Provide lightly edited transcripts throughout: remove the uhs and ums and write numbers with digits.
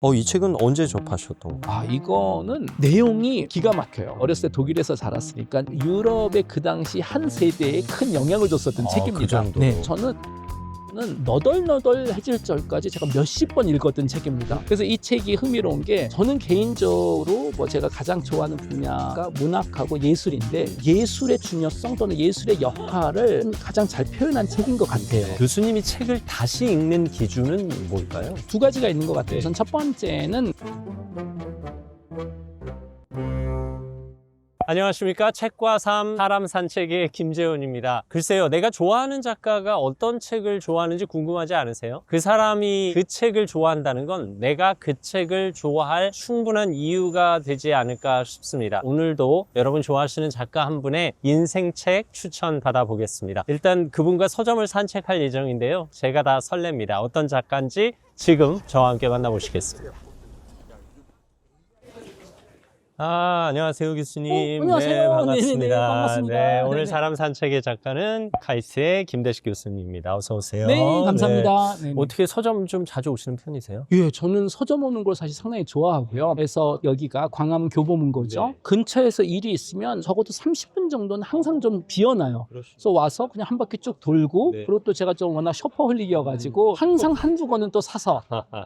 이 책은 언제 접하셨던 거예요? 이거는 내용이 기가 막혀요. 어렸을 때 독일에서 자랐으니까 유럽의 그 당시 한 세대에 큰 영향을 줬었던 책입니다. 그 정도로. 네, 저는 너덜너덜해질 절까지 제가 몇십 번 읽었던 책입니다. 그래서 이 책이 흥미로운 게 저는 개인적으로 제가 가장 좋아하는 분야가 문학하고 예술인데 예술의 중요성 또는 예술의 역할을 가장 잘 표현한 책인 것 같아요. 교수님이 책을 다시 읽는 기준은 뭘까요? 두 가지가 있는 것 같아요. 우선 첫 번째는 안녕하십니까. 책과 삶, 사람 산책의 김재훈입니다. 글쎄요, 내가 좋아하는 작가가 어떤 책을 좋아하는지 궁금하지 않으세요? 그 사람이 그 책을 좋아한다는 건 내가 그 책을 좋아할 충분한 이유가 되지 않을까 싶습니다. 오늘도 여러분 좋아하시는 작가 한 분의 인생책 추천 받아보겠습니다. 일단 그분과 서점을 산책할 예정인데요. 제가 다 설렙니다. 어떤 작가인지 지금 저와 함께 만나보시겠습니다. 안녕하세요, 교수님. 안녕하세요. 네, 반갑습니다. 네네, 반갑습니다. 네, 오늘 네네. 사람 산책의 작가는 카이스트의 김대식 교수님입니다. 어서 오세요. 네, 감사합니다. 네. 네네. 어떻게 서점 좀 자주 오시는 편이세요? 예, 저는 서점 오는 걸 사실 상당히 좋아하고요. 그래서 여기가 광화문 교보문고죠. 네. 근처에서 일이 있으면 적어도 30분 정도는 항상 좀 비어놔요. 그래서 와서 그냥 한 바퀴 쭉 돌고 네. 그리고 또 제가 좀 워낙 셔퍼홀릭이어가지고 항상 한두 권은 또 사서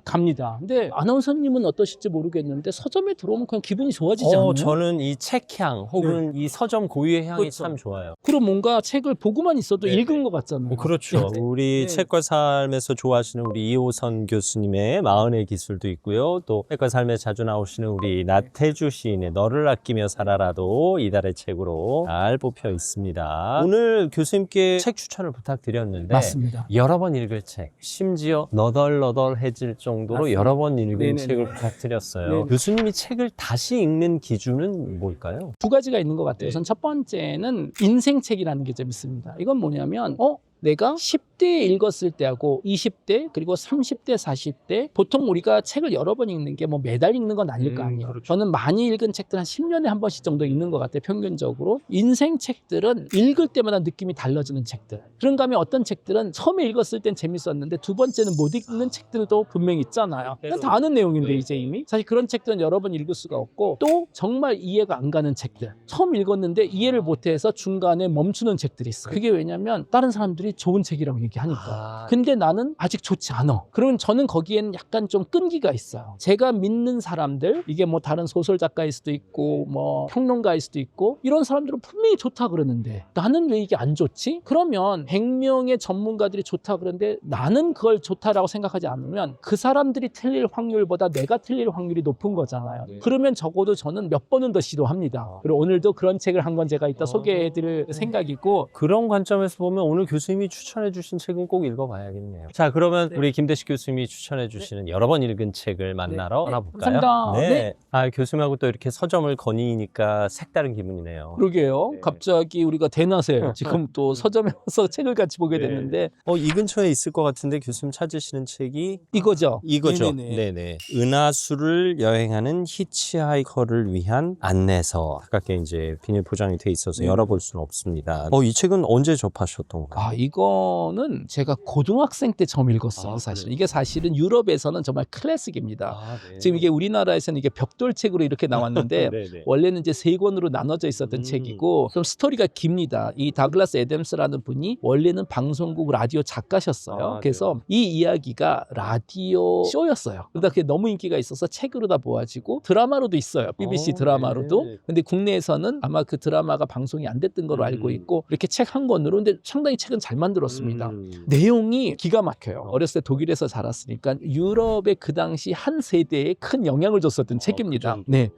갑니다. 근데 아나운서님은 어떠실지 모르겠는데 서점에 들어오면 그냥 기분이 좋아지지 않나요? 저는 이 책향 혹은 이 서점 고유의 향이 그렇죠. 참 좋아요. 그럼 뭔가 책을 보고만 있어도 네. 읽은 것 같잖아요. 그렇죠. 네. 우리 네. 책과 삶에서 좋아하시는 우리 이호선 교수님의 마흔의 기술도 있고요. 또 책과 삶에 자주 나오시는 우리 나태주 시인의 너를 아끼며 살아라도 이달의 책으로 잘 뽑혀 있습니다. 오늘 교수님께 책 추천을 부탁드렸는데 맞습니다. 여러 번 읽을 책, 심지어 너덜너덜해질 정도로 맞습니다. 여러 번 읽은 네네네. 책을 부탁드렸어요. 네네. 교수님이 책을 다시 읽는 기준은 뭘까요? 두 가지가 있는 것 같아요. 네. 우선 첫 번째는 인생책이라는 게 좀 있습니다. 이건 뭐냐면 내가 10대에 읽었을 때하고 20대 그리고 30대 40대 보통 우리가 책을 여러 번 읽는 게 매달 읽는 건 아닐 거 아니에요. 그렇죠. 저는 많이 읽은 책들 한 10년에 한 번씩 정도 읽는 것 같아요. 평균적으로. 인생 책들은 읽을 때마다 느낌이 달라지는 책들. 그런가 하면 어떤 책들은 처음에 읽었을 땐 재밌었는데 두 번째는 못 읽는 책들도 분명히 있잖아요. 그냥 다 아는 내용인데 이제 이미. 사실 그런 책들은 여러 번 읽을 수가 없고 또 정말 이해가 안 가는 책들. 처음 읽었는데 이해를 못해서 중간에 멈추는 책들이 있어요. 그게 왜냐면 다른 사람들이 좋은 책이라고 얘기하니까. 근데 나는 아직 좋지 않아. 그러면 저는 거기에는 약간 좀 끈기가 있어요. 제가 믿는 사람들, 이게 다른 소설 작가일 수도 있고 평론가일 수도 있고 이런 사람들은 분명히 좋다 그러는데 나는 왜 이게 안 좋지? 그러면 100명의 전문가들이 좋다 그러는데 나는 그걸 좋다라고 생각하지 않으면 그 사람들이 틀릴 확률보다 내가 틀릴 확률이 높은 거잖아요. 그러면 적어도 저는 몇 번은 더 시도합니다. 그리고 오늘도 그런 책을 한 권 제가 이따 소개해드릴 생각이고 그런 관점에서 보면 오늘 교수님이 추천해 주신 책은 꼭 읽어봐야겠네요. 자, 그러면 우리 김대식 교수님이 추천해 주시는 여러 번 읽은 책을 만나러 떠나볼까요? 감사합니다. 네. 교수님하고 또 이렇게 서점을 거니니까 색다른 기분이네요. 그러게요. 네. 갑자기 우리가 대낮에 지금 또 서점에 와서 책을 같이 보게 네. 됐는데 이 근처에 있을 것 같은데 교수님 찾으시는 책이 이거죠. 이거죠. 네네네. 네네. 은하수를 여행하는 히치하이커를 위한 안내서. 가깝게 이제 비닐 포장이 돼 있어서 열어볼 수는 없습니다. 이 책은 언제 접하셨던 거예요? 이거는 제가 고등학생 때 처음 읽었어요. 사실 그래요? 이게 사실은 유럽에서는 정말 클래식입니다. 네. 지금 이게 우리나라에서는 이게 벽돌책으로 이렇게 나왔는데 네네. 원래는 이제 세 권으로 나눠져 있었던 책이고 좀 스토리가 깁니다. 이 다글라스 애덤스라는 분이 원래는 방송국 라디오 작가셨어요. 그래서 이 이야기가 라디오 쇼였어요. 그러다 그게 너무 인기가 있어서 책으로 다 모아지고 드라마로도 있어요. BBC 드라마로도. 네. 근데 국내에서는 아마 그 드라마가 방송이 안 됐던 걸로 알고 있고 이렇게 책 한 권으로 근데 상당히 책은 잘 만들었습니다. 내용이 기가 막혀요. 어렸을 때 독일에서 자랐으니까 유럽의 그 당시 한 세대에 큰 영향을 줬었던 책입니다. 네.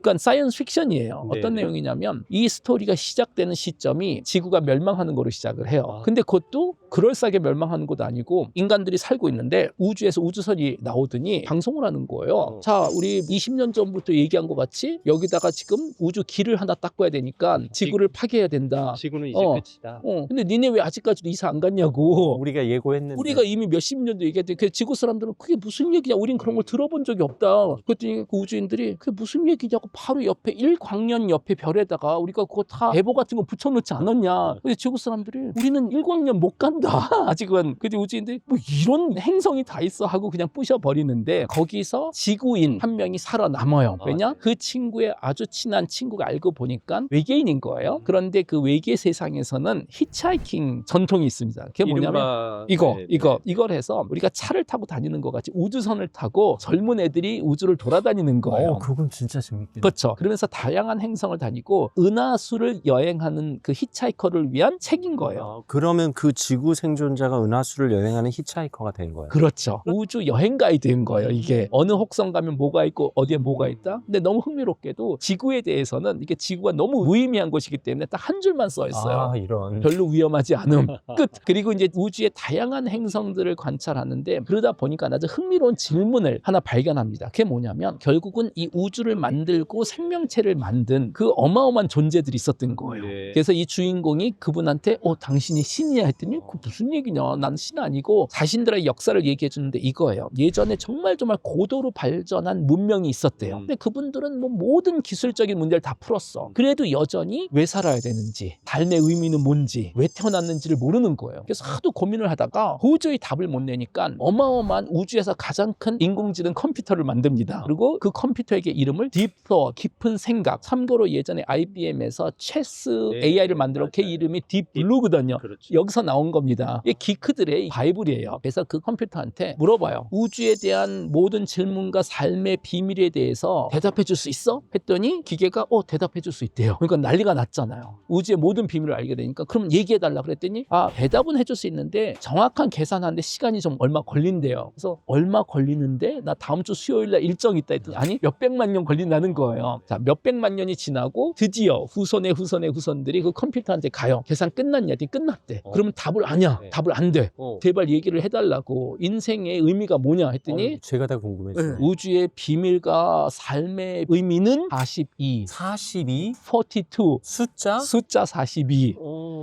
그러니까 사이언스 픽션이에요. 어떤 네네. 내용이냐면 이 스토리가 시작되는 시점이 지구가 멸망하는 거로 시작을 해요. 근데 그것도 그럴싸하게 멸망하는 것도 아니고 인간들이 살고 있는데 우주에서 우주선이 나오더니 방송을 하는 거예요. 자, 우리 20년 전부터 얘기한 것 같이 여기다가 지금 우주 길을 하나 닦아야 되니까 지구를 파괴해야 된다. 지구는 이제 끝이다. 근데 니네 왜 아직까지도 이사 안 갔냐고. 우리가 예고했는데. 우리가 이미 몇십 년도 얘기했더니 그 지구 사람들은 그게 무슨 얘기냐, 우린 그런 걸 들어본 적이 없다. 그랬더니 그 우주인들이 그게 무슨 얘기냐고 바로 옆에 일광년 옆에 별에다가 우리가 그거 다 대보 같은 거 붙여놓지 않았냐. 근데 지구 사람들이 우리는 일광년 못 간다. 아직은. 근데 우주인들이 뭐 이런 행성이 다 있어 하고 그냥 부셔버리는데 거기서 지구인 한 명이 살아남아요. 왜냐? 그 친구의 아주 친한 친구가 알고 보니까 외계인인 거예요. 그런데 그 외계 세상에서는 히치하이킹 전통이 있습니다. 그게 뭐냐면 이걸 해서 우리가 차를 타고 다니는 것 같이 우주선을 타고 젊은 애들이 우주를 돌아다니는 거예요. 그건 진짜 재밌겠네. 그렇죠. 그러면서 다양한 행성을 다니고 은하수를 여행하는 그 히치하이커를 위한 책인 거예요. 그러면 그 지구 생존자가 은하수를 여행하는 히치하이커가 된 거예요. 그렇죠. 우주 여행 가이드인 거예요. 이게 어느 혹성 가면 뭐가 있고 어디에 뭐가 있다. 근데 너무 흥미롭게도 지구에 대해서는 이게 지구가 너무 무의미한 곳이기 때문에 딱 한 줄만 써 있어요. 이런. 별로 위험하지 않음. 끝. 그리고 이제 우주의 다양한 행성들을 관찰하는데 그러다 보니까 아주 흥미로운 질문을 하나 발견합니다. 그게 뭐냐면 결국은 이 우주를 만들고 생명체를 만든 그 어마어마한 존재들이 있었던 거예요. 그래서 이 주인공이 그분한테 당신이 신이야 했더니 그 무슨 얘기냐. 난 신 아니고 자신들의 역사를 얘기해 주는데 이거예요. 예전에 정말 고도로 발전한 문명이 있었대요. 근데 그분들은 뭐 모든 기술적인 문제를 다 풀었어. 그래도 여전히 왜 살아야 되는지, 삶의 의미는 뭔지, 왜 태어났는지를 모르는 거예요. 그래서 하도 고민을 하다가 도저히 답을 못 내니까 어마어마한 우주에서 가장 큰 인공지능 컴퓨터를 만듭니다. 그리고 그 컴퓨터에게 이름을 딥플로어, 깊은 생각. 참고로 예전에 IBM에서 체스 AI를 만들어 걔 이름이 딥블루거든요. 여기서 나온 겁니다. 이게 기크들의 바이블이에요. 그래서 그 컴퓨터한테 물어봐요. 우주에 대한 모든 질문과 삶의 비밀에 대해서 대답해 줄 수 있어? 했더니 기계가 대답해 줄 수 있대요. 그러니까 난리가 났잖아요. 우주의 모든 비밀을 알게 되니까 그럼 얘기해 달라 그랬더니 대답은 해줄 수 있는데 정확한 계산하는데 시간이 좀 얼마 걸린대요. 그래서 얼마 걸리는데 나 다음 주 수요일 날 일정 있다 했더니 아니 몇백만 년 걸린다는 거예요. 자, 몇백만 년이 지나고 드디어 후손의 후손들이 그 컴퓨터한테 가요. 계산 끝났냐? 했더니 끝났대. 그러면 답을 아냐? 답을 안 돼. 제발 얘기를 해달라고. 인생의 의미가 뭐냐 했더니 제가 다 궁금했어요. 우주의 비밀과 삶의 의미는 42. 42? 42. 숫자 42.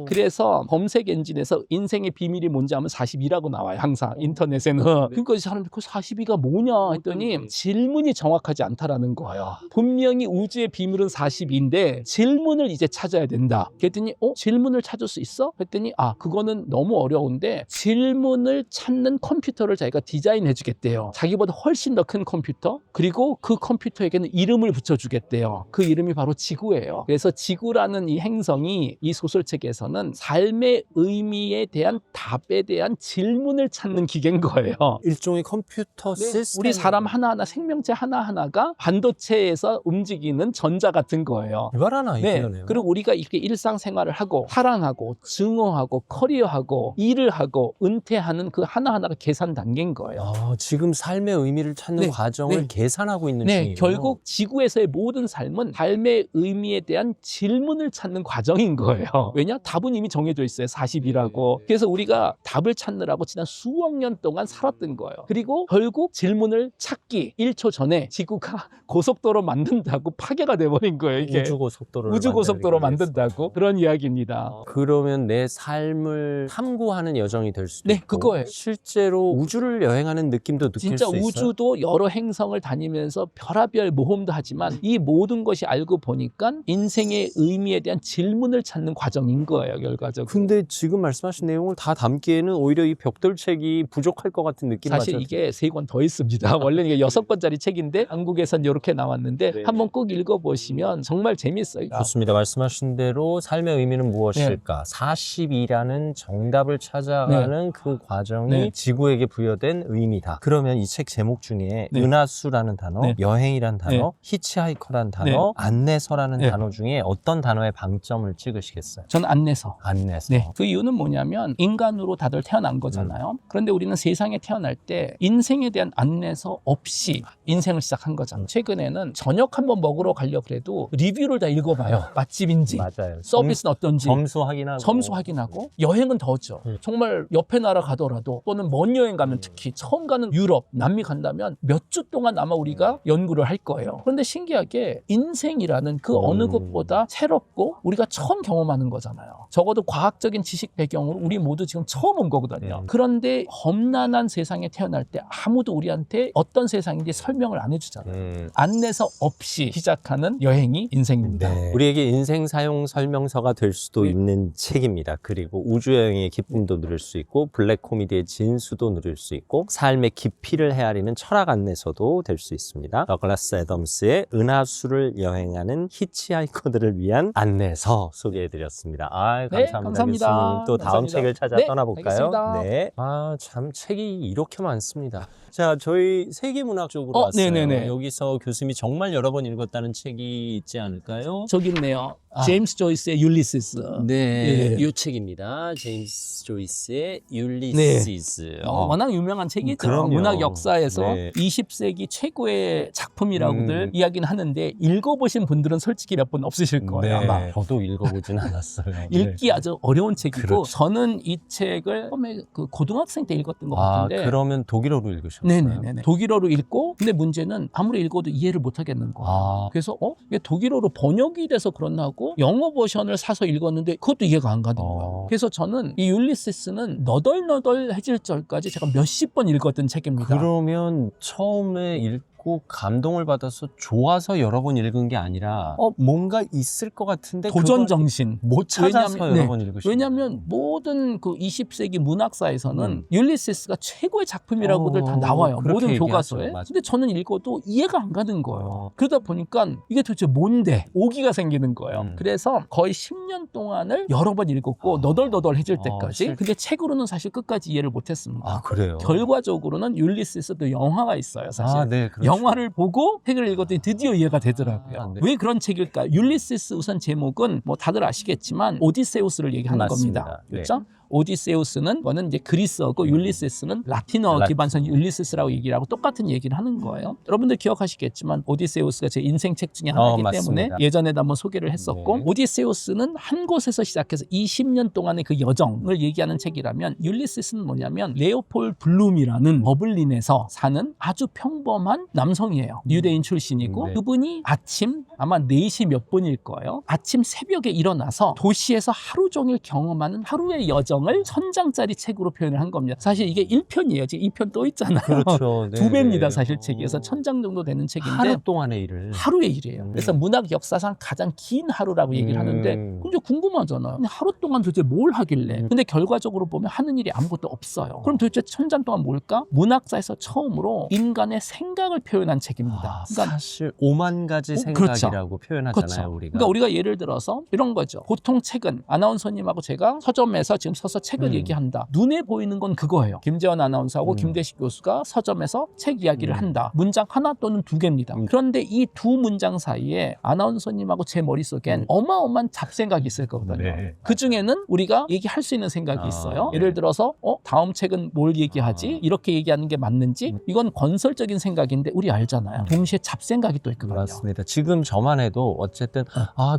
그래서 검색 엔진에서 인생의 비밀이 뭔지 하면 42라고 나와요. 항상 인터넷에는. 그러니까 사람들이 그 42가 뭐냐 했더니 질문이 정확하지 않다라는 거예요. 분명히 우주의 비밀은 42인데 질문을 이제 찾아야 된다. 그랬더니 질문을 찾을 수 있어? 했더니 그거는 너무 어려운데 질문을 찾는 컴퓨터를 자기가 디자인해 주겠대요. 자기보다 훨씬 더 큰 컴퓨터. 그리고 그 컴퓨터에게는 이름을 붙여주겠대요. 그 이름이 바로 지구예요. 그래서 지구라는 이 행성이 이 소설책에서는 삶의 의미에 대한 답에 대한 질문을 찾는 기계인 거예요. 일종의 컴퓨터 시스템. 우리 사람 하나하나 생명체 하나하나가 반도체에서 움직이는 전자 같은 거예요. 이발한 아이디어네요. 그리고 우리가 이렇게 일상생활을 하고 사랑하고 증오하고 커리어하고 일을 하고 은퇴하는 그 하나하나가 계산 단계인 거예요. 지금 삶의 의미를 찾는 과정을 계산하고 있는 중이에요. 결국 지구에서의 모든 삶은 삶의 의미에 대한 질문을 찾는 과정인 거예요. 왜냐? 답은 이미 정해져 있어요. 40이라고. 그래서 우리가 답을 찾느라고 지난 수억 년 동안 살았던 거예요. 그리고 결국 질문을 찾기 1초 전에 지구가 고속도로 만든다고 파괴가 돼버린 거예요. 이게 우주고속도로 만든다고 그런 이야기입니다. 그러면 내 삶을 탐구하는 여정이 될 수도 있고 그거예요. 실제로 우주를 여행하는 느낌도 느낄 수 있어요. 진짜 우주도 여러 행성을 다니면서 별하별 모험도 하지만 이 모든 것이 알고 보니까 인생의 의미에 대한 질문을 찾는 과정인 거예요. 결과적으로. 근데 지금 말씀하신 내용을 다 담기에는 오히려 이 벽돌책이 부족할 것 같은 느낌 사실 맞죠? 이게 3권 더 있습니다. 원래는 이게 6권짜리 책인데 한국에선 이렇게 나왔는데 한번 꼭 읽어보시면 정말 재밌어요. 좋습니다. 말씀하신 대로 삶의 의미는 무엇일까? 42라는 정답을 찾아가는 그 과정이 지구에게 부여된 의미다. 그러면 이 책 제목 중에 은하수라는 단어, 여행이란 단어, 히치하이커라는 단어, 안내서라는 단어 중에 어떤 단어에 방점을 찍으시겠어요? 저는 안내서. 안내서. 그 이유는 뭐냐면 인간으로 다들 태어난 거잖아요. 그런데 우리는 세상에 태어날 때 인생에 대한 안내서 없이 인생을 시작한 거잖아요. 최근에는 저녁 한번 먹으러 가려고 해도 리뷰를 다 읽어봐요. 맛집인지, 맞아요. 서비스는 어떤지, 점수 확인하고. 여행은 더죠. 정말 옆에 나라 가더라도 또는 먼 여행 가면 특히 처음 가는 유럽, 남미 간다면 몇 주 동안 아마 우리가 연구를 할 거예요. 그런데 신기하게 인생이라는 그 어느 것보다 새롭고 우리가 처음 경험하는 거잖아요. 적어도 과학적인 지식 배경으로 우리 모두 지금 처음 온 거거든요. 그런데 험난한 세상에 태어날 때 아무도 우리한테 어떤 세상인지 설명을 안 해주잖아요. 안내서 없이 시작하는 여행이 인생입니다. 우리에게 인생 사용 설명서가 될 수도 네. 있는 책입니다. 그리고 우주여행의 기쁨도 누릴 수 있고 블랙 코미디의 진수도 누릴 수 있고 삶의 깊이를 헤아리는 철학 안내서도 될 수 있습니다. 더글라스 애덤스의 은하수를 여행하는 히치하이커들을 위한 안내서 소개해드렸습니다. 네, 감사합니다. 감사합니다. 교수님. 또 다음 감사합니다. 책을 찾아 네, 떠나볼까요? 알겠습니다. 네. 참 책이 이렇게 많습니다. 자, 저희 세계문학 쪽으로 왔어요. 네네네. 여기서 교수님이 정말 여러 번 읽었다는 책이 있지 않을까요? 저기 있네요. 제임스 조이스의 율리시스. 네, 예. 이 책입니다. 제임스 조이스의 율리시스. 워낙 유명한 책이죠. 그럼요. 문학 역사에서 네. 20세기 최고의 작품이라고들 이야기는 하는데 읽어보신 분들은 솔직히 몇 분 없으실 거예요. 아마. 저도 읽어보진 않았어요. 읽기 아주 어려운 책이고 그렇죠. 저는 이 책을 처음에 그 고등학생 때 읽었던 것 같은데 그러면 독일어로 읽으셨어요? 네네네. 독일어로 읽고 근데 문제는 아무리 읽어도 이해를 못 하겠는 거예요. 그래서 이게 독일어로 번역이 돼서 그렇나 하고 영어 버전을 사서 읽었는데 그것도 이해가 안 가는 거예요. 그래서 저는 이 율리시스는 너덜너덜해질 절까지 제가 몇십 번 읽었던 책입니다. 그러면 처음에 읽고 감동을 받아서 좋아서 여러 번 읽은 게 아니라 뭔가 있을 것 같은데 도전 그걸 정신. 못 찾아서 왜냐면- 여러 번 읽으신 왜냐하면 모든 그 20세기 문학사에서는 율리시스가 최고의 작품이라고들 다 나와요. 그렇게 모든 얘기하죠. 교과서에. 맞아요. 근데 저는 읽어도 이해가 안 가는 거예요. 그러다 보니까 이게 도대체 뭔데? 오기가 생기는 거예요. 그래서 거의 10년 동안을 여러 번 읽었고 너덜너덜해질 때까지. 근데 책으로는 사실 끝까지 이해를 못했습니다. 그래요? 결과적으로는 율리시스도 영화가 있어요, 사실. 네, 그렇죠. 영화를 보고 책을 읽었더니 드디어 이해가 되더라고요. 네. 왜 그런 책일까? 율리시스 우선 제목은 뭐 다들 아시겠지만 오디세우스를 얘기하는 맞습니다. 겁니다. 네. 그렇죠? 오디세우스는 그거는 이제 그리스어고 율리시스는 라틴어 기반선 율리시스라고 얘기를 하고 똑같은 얘기를 하는 거예요. 여러분들 기억하시겠지만 오디세우스가 제 인생 책 중에 하나이기 때문에 맞습니다. 예전에도 한번 소개를 했었고 네. 오디세우스는 한 곳에서 시작해서 20년 동안의 그 여정을 얘기하는 책이라면 율리시스는 뭐냐면 레오폴 블룸이라는 버블린에서 사는 아주 평범한 남성이에요. 유대인 출신이고 네. 그분이 아침 아마 4시 몇 분일 거예요. 아침 새벽에 일어나서 도시에서 하루 종일 경험하는 하루의 여정을 1000장짜리 책으로 표현을 한 겁니다. 사실 이게 1편이에요. 지금 2편 또 있잖아요. 그렇죠. 네, 2배입니다. 네. 사실 책에서 1000장 정도 되는 책인데 하루 동안의 일을 하루의 일이에요. 그래서 문학 역사상 가장 긴 하루라고 얘기를 하는데 근데 궁금하잖아요. 근데 하루 동안 도대체 뭘 하길래? 근데 결과적으로 보면 하는 일이 아무것도 없어요. 그럼 도대체 1000장 동안 뭘까? 문학사에서 처음으로 인간의 생각을 표현한 책입니다. 그러니까 사실 5만 가지 그렇죠. 생각이라고 표현하잖아요. 그렇죠. 우리가. 그러니까 우리가 예를 들어서 이런 거죠. 보통 책은 아나운서님하고 제가 서점에서 지금 서서 책을 얘기한다. 눈에 보이는 건 그거예요. 김재원 아나운서하고 김대식 교수가 서점에서 책 이야기를 한다. 문장 하나 또는 2개입니다. 그런데 이 두 문장 사이에 아나운서님하고 제 머릿속엔 어마어마한 잡생각이 있을 거거든요. 네. 그중에는 우리가 얘기할 수 있는 생각이 있어요. 네. 예를 들어서 다음 책은 뭘 얘기하지? 이렇게 얘기하는 게 맞는지? 이건 건설적인 생각인데 우리 알잖아요. 동시에 잡생각이 또 있거든요. 맞습니다. 지금 저만 해도 어쨌든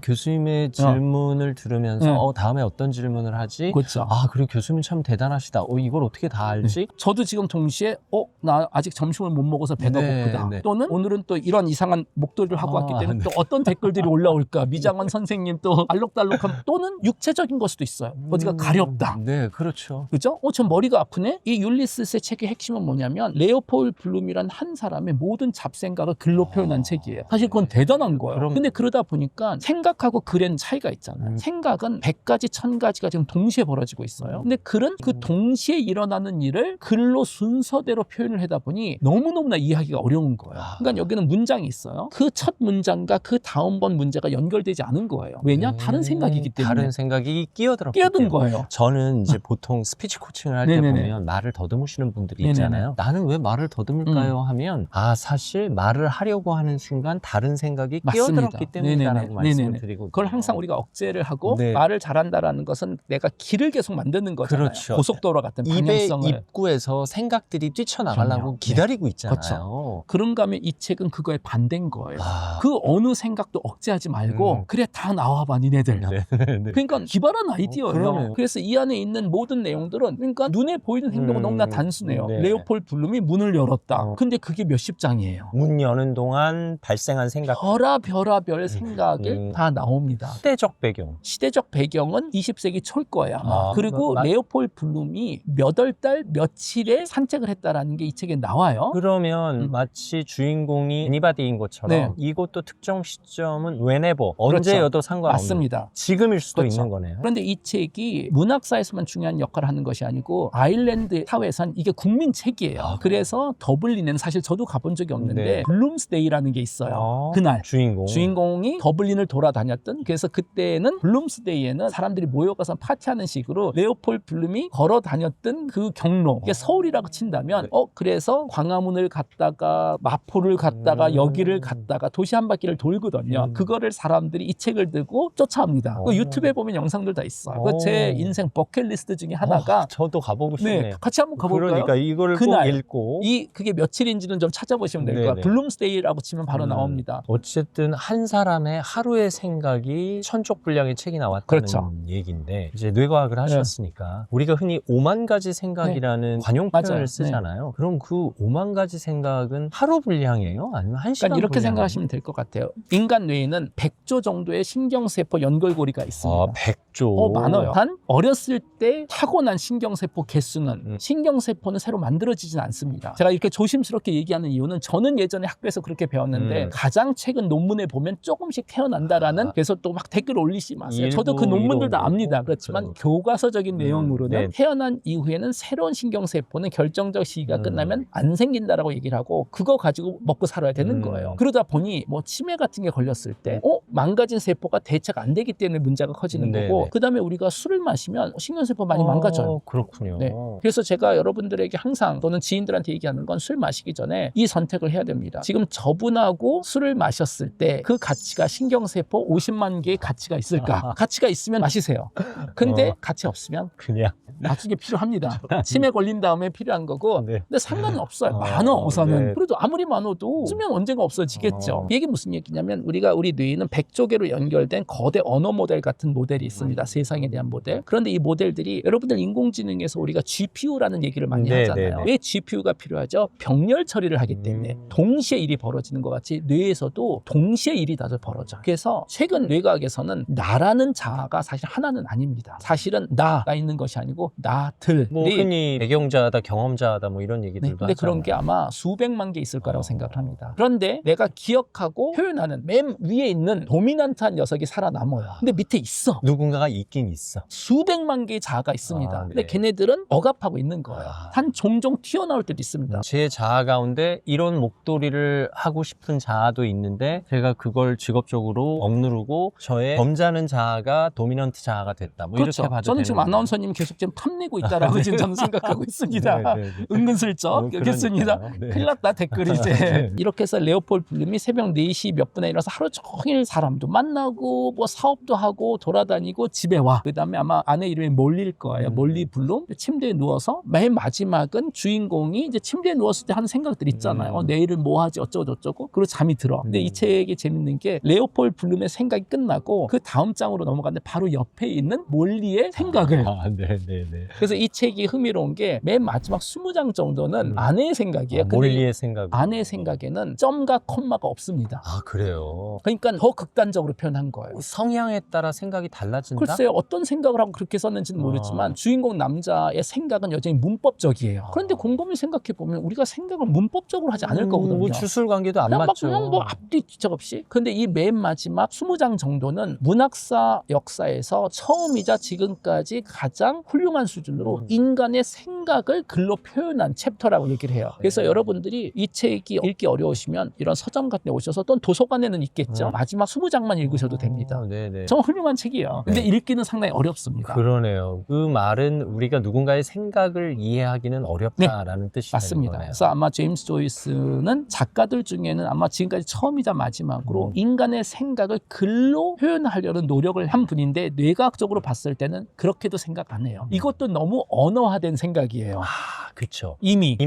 교수님의 질문을 들으면서 다음에 어떤 질문을 하지? 그렇죠. 그리고 교수님 참 대단하시다. 이걸 어떻게 다 알지? 저도 지금 동시에 나 아직 점심을 못 먹어서 배가 네, 고프다. 네. 또는 오늘은 또 이런 이상한 목도리를 하고 왔기 때문에 또 어떤 댓글들이 올라올까. 미장원 선생님 또 알록달록한 또는 육체적인 걸 수도 있어요. 어디가 가렵다. 네, 그렇죠. 그죠? 저 머리가 아프네? 이 율리시스의 책의 핵심은 뭐냐면 레오폴 블룸이란 한 사람의 모든 잡생각을 글로 표현한 책이에요. 사실 그건 대단한 거예요. 근데 그러다 보니까 생각하고 글에는 차이가 있잖아요. 생각은 100가지, 1000가지가 지금 동시에 벌어지고 있어요. 근데 글은 그 동시에 일어나는 일을 글로 순서대로 표현을 하다 보니 너무너무나 이해하기가 어려운 거예요. 그러니까 여기는 문장이 있어요. 그 첫 문장과 그 다음번 문제가 연결되지 않은 거예요. 왜냐? 다른 생각이기 때문에. 다른 생각이 끼어들었기 끼어든 때문에. 거예요. 저는 이제 보통 스피치 코칭을 할 때 네네네. 보면 말을 더듬으시는 분들이 네네네. 있잖아요. 나는 왜 말을 더듬을까요? 하면 사실 말을 하려고 하는 순간 다른 생각이 맞습니다. 끼어들었기 때문이라고 네네네. 말씀을 네네네. 드리고 그걸 항상 우리가 억제를 하고 네. 말을 잘한다라는 것은 내가 길을 계속 만드는 거잖아요. 그렇죠. 고속도로 같은 입의 방향성을. 입구에서 생각들이 뛰쳐나가려고 그럼요. 기다리고 있잖아요. 그렇죠. 그런가 하면 이 책은 그거에 반대인 거예요. 아. 그 어느 생각도 억제하지 말고 그래 다 나와봐 니네들. 네. 그러니까 기발한 아이디어예요. 그러네요. 그래서 이 안에 있는 모든 내용들은 그러니까 눈에 보이는 행동은 너무나 단순해요. 네. 레오폴 블룸이 문을 열었다. 근데 그게 몇십 장이에요. 문 여는 동안 발생한 생각. 별의 생각을 다 나옵니다. 시대적 배경. 시대적 배경은 20세기 초일 거예요. 아마. 아. 그리고 그리고 레오폴 블룸이 몇 월 달 며칠에 산책을 했다라는 게 이 책에 나와요. 그러면 마치 주인공이 애니바디인 것처럼 네. 이것도 특정 시점은 whenever, 언제여도 상관없는 맞습니다. 지금일 수도 그렇죠. 있는 거네요. 그런데 이 책이 문학사에서만 중요한 역할을 하는 것이 아니고 아일랜드 사회에선 이게 국민 책이에요. 그래서 더블린에는 사실 저도 가본 적이 없는데 네. 블룸스데이라는 게 있어요. 그날 주인공이 더블린을 돌아다녔던, 그래서 그때는 블룸스데이에는 사람들이 모여가서 파티하는 식으로 레오폴 블룸이 걸어 다녔던 그 경로, 이게 서울이라고 친다면 그래서 광화문을 갔다가 마포를 갔다가 여기를 갔다가 도시 한 바퀴를 돌거든요. 그거를 사람들이 이 책을 들고 쫓아옵니다. 그 유튜브에 보면 영상들 다 있어요. 제 인생 버킷리스트 중에 하나가 저도 가보고 싶네요. 네, 같이 한번 가볼까요? 그러니까 이거를 그날, 꼭 읽고 그게 며칠인지는 좀 찾아보시면 될 거예요. 블룸스데이라고 치면 바로 나옵니다. 어쨌든 한 사람의 하루의 생각이 천쪽 분량의 책이 나왔다는 그렇죠. 얘기인데, 이제 뇌과학을 하셨으니까 우리가 흔히 5만 가지 생각이라는 관용 표현을 맞아요. 쓰잖아요. 그럼 그 5만 가지 생각은 하루 분량이에요? 아니면 한 시간 그러니까 이렇게 분량이에요? 생각하시면 될 것 같아요. 인간 뇌에는 100조 정도의 신경세포 연결고리가 있습니다. 100조. 많아요. 단 어렸을 때 타고난 신경세포 개수는 신경세포는 새로 만들어지진 않습니다. 제가 이렇게 조심스럽게 얘기하는 이유는 저는 예전에 학교에서 그렇게 배웠는데 가장 최근 논문에 보면 조금씩 태어난다라는, 그래서 또 막 댓글 올리지 마세요. 저도 그 논문들 다 압니다. 그렇지만 교과서적인 내용으로는 태어난 이후에는 새로운 신경세포는 결정적 시기가 끝나면 안 생긴다라고 얘기를 하고 그거 가지고 먹고 살아야 되는 거예요. 그러다 보니 뭐 치매 같은 게 걸렸을 때 망가진 세포가 대체가 안 되기 때문에 문제가 커지는 거고, 그 다음에 우리가 술을 마시면 신경세포 많이 망가져요. 그렇군요. 네. 그래서 제가 여러분들에게 항상, 또는 지인들한테 얘기하는 건 술 마시기 전에 이 선택을 해야 됩니다. 지금 저분하고 술을 마셨을 때 그 가치가 신경세포 50만 개의 가치가 있을까? 가치가 있으면 마시세요. 근데 가치 없으면 그냥 나중에 필요합니다. 치매 걸린 다음에 필요한 거고. 네. 근데 상관은 없어요. 많어 우선은. 네. 그래도 아무리 많아도 쓰면 언젠가 없어지겠죠. 이게 무슨 얘기냐면 우리 뇌에는 100조 개로 연결된 거대 언어 모델 같은 모델이 있습니다. 세상에 대한 모델. 그런데 이 모델들이, 여러분들 인공지능에서 우리가 GPU라는 얘기를 많이 하잖아요. 왜 GPU가 필요하죠? 병렬 처리를 하기 때문에 동시에 일이 벌어지는 것 같이 뇌에서도 동시에 일이 다들 벌어져요. 그래서 최근 뇌과학에서는 나라는 자아가 사실 하나는 아닙니다. 사실은 나가 있는 것이 아니고 나들. 뭐 흔히 배경자다, 경험자다, 뭐 이런 얘기들도 근데 하잖아요. 그런 게 아마 수백만 개 있을 거라고 생각을 합니다. 그런데 내가 기억하고 표현하는 맨 위에 있는 도미넌트한 녀석이 살아남아요. 근데 밑에 있어. 누군가가 있긴 있어. 수백만 개의 자아가 있습니다. 네. 근데 걔네들은 억압하고 있는 거예요. 단 종종 튀어나올 때도 있습니다. 제 자아 가운데 이런 목도리를 하고 싶은 자아도 있는데 제가 그걸 직업적으로 억누르고 저의 점잖은 자아가 도미넌트 자아가 됐다. 뭐 그렇죠. 이렇게 봐도 저는 지금 되는 아나운서님 계속 지금 탐내고 있다라고 지금 저는 생각하고 있습니다. 네. 은근슬쩍 여기있습니다. 네. 큰일 났다 댓글이 이제. 네. 이렇게 해서 레오폴 블룸이 새벽 4시 몇 분에 일어나서 하루 종일 사람도 만나고 뭐 사업도 하고 돌아다니고 집에 와. 그 다음에 아마 아내 이름이 몰리일 거예요. 몰리 블룸. 침대에 누워서 맨 마지막은 주인공이 이제 침대에 누웠을 때 하는 생각들 있잖아요. 내일은 뭐 하지 어쩌고 저쩌고. 그리고 잠이 들어. 근데 이 책이 재밌는 게 레오폴 블룸의 생각이 끝나고 그 다음 장으로 넘어갔는데 바로 옆에 있는 몰리의 생각을. 네네네. 그래서 이 책이 흥미로운 게 맨 마지막 20장 정도는 아내의 생각이에요. 근데 몰리의 생각. 아내의 생각에는 점과 콤마가 없습니다. 아, 그래요. 그러니까 더 극단적으로 표현한 거예요. 성향에 따라 생각이 달라진다? 글쎄요, 어떤 생각을 하고 그렇게 썼는지는 모르지만 주인공 남자의 생각은 여전히 문법적이에요. 그런데 곰곰이 생각해보면 우리가 생각을 문법적으로 하지 않을 거거든요. 뭐 주술 관계도 안 그냥 막 맞죠. 그냥 뭐 앞뒤 뒤척 없이. 근데 이 맨 마지막 20장 정도는 문학사 역사에서 처음이자 지금까지 가장 훌륭한 수준으로 인간의 생각을 글로 표현한 챕터라고 얘기를 해요. 그래서 여러분들이 이 책이 읽기 어려우시면 이런 서점 같은 데 오셔서 또는 도서관에는 있겠죠. 마지막 20장만 읽으셔도 됩니다. 네네. 정말 훌륭한 책이에요. 근데 읽기는 상당히 어렵습니다. 그러네요. 그 말은 우리가 누군가의 생각을 이해하기는 어렵다라는 뜻이 맞습니다. 되는 거네요. 그래서 아마 제임스 조이스는 작가들 중에는 아마 지금까지 처음이자 마지막으로 인간의 생각을 글로 표현하려는 노력을 한 분인데 뇌과학적으로 봤을 때는 그렇게도 생각 안 해요. 이것도 너무 언어화된 생각이에요. 그렇죠. 이미